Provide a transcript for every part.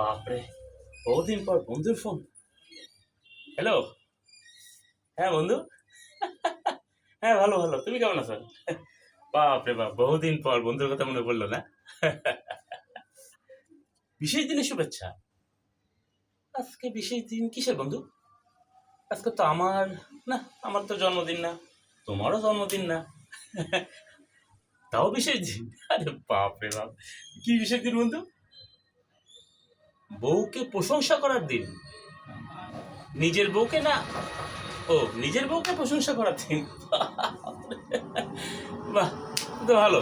বাপরে, বহুদিন পর বন্ধুর ফোন। হ্যালো। হ্যাঁ বন্ধু। হ্যাঁ, ভালো ভালো, তুমি কেমন আছো? বাপরে বাপ, বহুদিন পর বন্ধুর কথা মনে পড়লো না? বিশেষ দিনের শুভেচ্ছা? আজকে বিশেষ দিন কিসের বন্ধু? আজকে তো আমার, না, আমার তো জন্মদিন না, তোমারও জন্মদিন না। তাও বিশেষ দিন? আরে বাপরে বাপ, কি বিশেষ দিন বন্ধু? বউকে প্রশংসা করার দিন? নিজের বউকে না? ও, নিজের বউকে প্রশংসা করার দিন। বাহ, তো ভালো,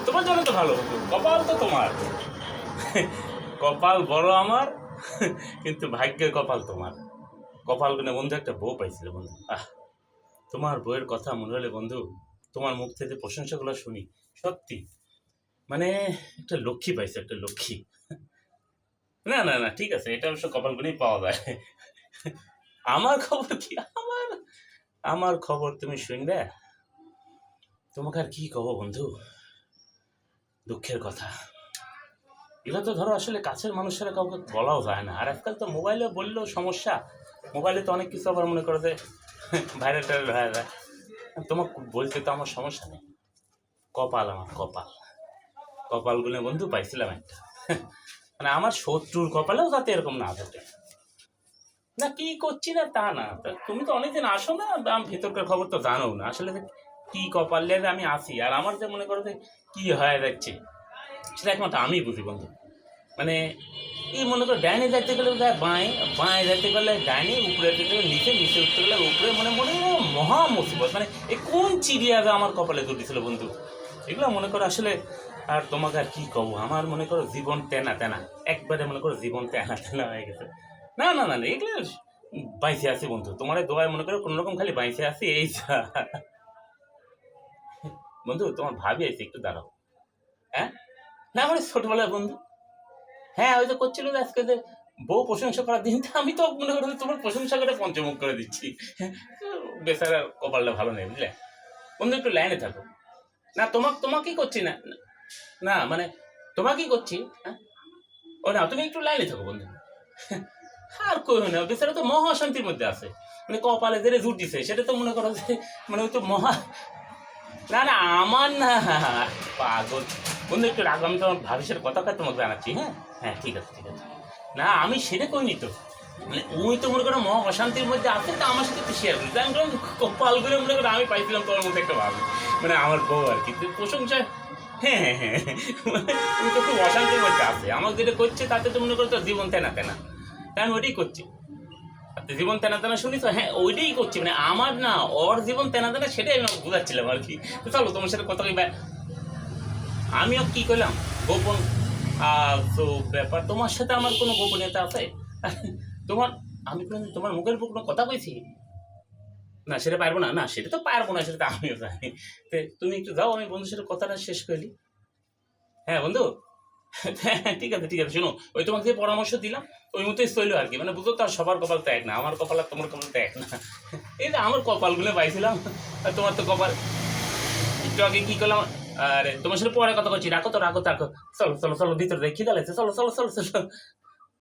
তোমার জন্য তো ভালো, কপাল তো তোমার। কপাল বড় আমার, কিন্তু ভাগ্যের কপাল তোমার। কপাল গুনে বন্ধু একটা বউ পাইছিল বন্ধু। তোমার বউয়ের কথা মনে হলে বন্ধু, তোমার মুখ থেকে প্রশংসাগুলো শুনি, সত্যি মানে একটা লক্ষ্মী পাইছে, একটা লক্ষ্মী। না না না, ঠিক আছে, এটা অবশ্য কপাল গুনেই পাওয়া যায়। আমার খবর কি? আমার আমার খবর তুমি শুনবে? তোমাকে আর কি কব বন্ধু, দুঃখের কথা। এগুলো তো ধরো আসলে কাছের মানুষেরা কাউকে বলাও যায় না, আর আজকাল তো মোবাইলে বললেও সমস্যা। মোবাইলে তো অনেক কিছু আবার মনে করো যে ভাইরাল টাইরাল হয়ে যায়। তোমাকে বলতে তো আমার সমস্যা নেই। কপাল আমার কপাল, কপাল গুনে বন্ধু পাইছিলাম একটা। মানে আমার শত্রুর কপালেও যাতে এরকম না থাকে। না, কি করছি না তা না, তুমি তো অনেকদিন আসো না, আমি ভেতরকার খবর তো জানো না আসলে যে কি কপাল নিয়ে আমি আসি, আর আমার যে মনে করো যে কি হয়ে যাচ্ছে সেটা একমাত্র আমি বুঝি বন্ধু। মানে এই মনে করো ডাইনে যাইতে গেলে বোধহয় বাঁয়ে, বাঁয়ে যাইতে গেলে ডাইনে, উপরে যেতে গেলে নিচে, নিচে উঠতে গেলে উপরে, মানে মনে হয় মহা মুসিবত। মানে এই কোন চিড়িয়া আমার কপালে জুটেছিল বন্ধু, এগুলো মনে করো আসলে। আর তোমাকে আর কি কব, আমার মনে করো জীবন তেনা তেনা, একবারে মনে করো জীবন তেনা তেনা হয়ে গেছে। না না না না, এগুলো বাইসে আছি বন্ধু, তোমার দোয়ায় মনে করো কোনো রকম খালি বাইসে আছি এই যা। বন্ধু, তোমার ভাবি আছে, একটু দাঁড়াও। হ্যাঁ, না মানে ছোটবেলার বন্ধু। হ্যাঁ, ওই তো করছিল যে আজকে যে বউ প্রশংসা করার দিন, আমি তো মনে করি যে তোমার প্রশংসা করে পঞ্চমুখ করে দিচ্ছি। বেচারা কপালটা ভালো নেই, বুঝলে বন্ধু, একটু লাইনে থাকো। না, তোমাকেই করছি না, না মানে তোমাকেই করছি। হ্যাঁ, ও না, তুমি একটু লাইনে থাকো বন্ধু। আর কই না, বেচারা তো মহা অশান্তির মধ্যে আছে। মানে কপালে যে জুট দিছে সেটা তো মনে করো যে, মানে ওই তো মহা। না না, আমার না, পাগল বন্ধু, একটু রাখো, আমি তোমার ভাবিসের কথা তোমাকে জানাচ্ছি। হ্যাঁ হ্যাঁ, ঠিক আছে ঠিক আছে। না, আমি সেটা কইনি তো, মানে ওই তো মনে করো মহা অশান্তির মধ্যে আছে, তো আমার সাথে একটু শেয়ার করি, আমি বললাম কপাল করে মনে করো আমি পাইছিলাম তোমার মধ্যে একটা ভাবি, মানে আমার বউ আর কি, তুই প্রশংসা। হ্যাঁ হ্যাঁ হ্যাঁ, মানে তুমি তো খুব অশান্তির মধ্যে আছে, আমার যেটা করছে তাতে তো মনে করো তোর জীবন তেনা তেনা, তাই আমি ওইটাই করছি। আর তুই জীবন তেনা তেনা শুনি তো, হ্যাঁ ওইটাই করছি, মানে আমার না ওর জীবন তেনা তেনা, সেটাই আমি বুঝাচ্ছিলাম আর কি। তো চলো তোমার সাথে কথা কই, আমিও কি করলাম গোপন। তো ব্যাপার, তোমার সাথে আমার কোনো গোপনীয়তা আছে? তোমার, আমি কোনো তোমার মুখের উপর কোনো কথা কইছি? না, সেটা পারবো না, না সেটা তো পারবো না, সেটা তো আমিও জানি। তো তুমি একটু যাও, আমি বন্ধুর সাথে কথাটা শেষ করি। হ্যাঁ বন্ধু। হ্যাঁ ঠিক আছে ঠিক আছে, শোনো, ওই তোমাকে যে পরামর্শ দিলাম ওই মতোই চললো আর কি, মানে বুঝো তো, আর সবার কপাল তো এক না, আমার কপাল আর তোমার কপাল তো এক না। এই যে আমার কপালগুলো পাইছিলাম, আর তোমার তো কপাল। একটু আগে কি করলাম, আরে তোমার সাথে পরে কথা বলছি, রাখো তো রাখো, চলো চলো চলো, ভিতরে দেখি, খিদা লাগছে, চলো চলো চলো চলো।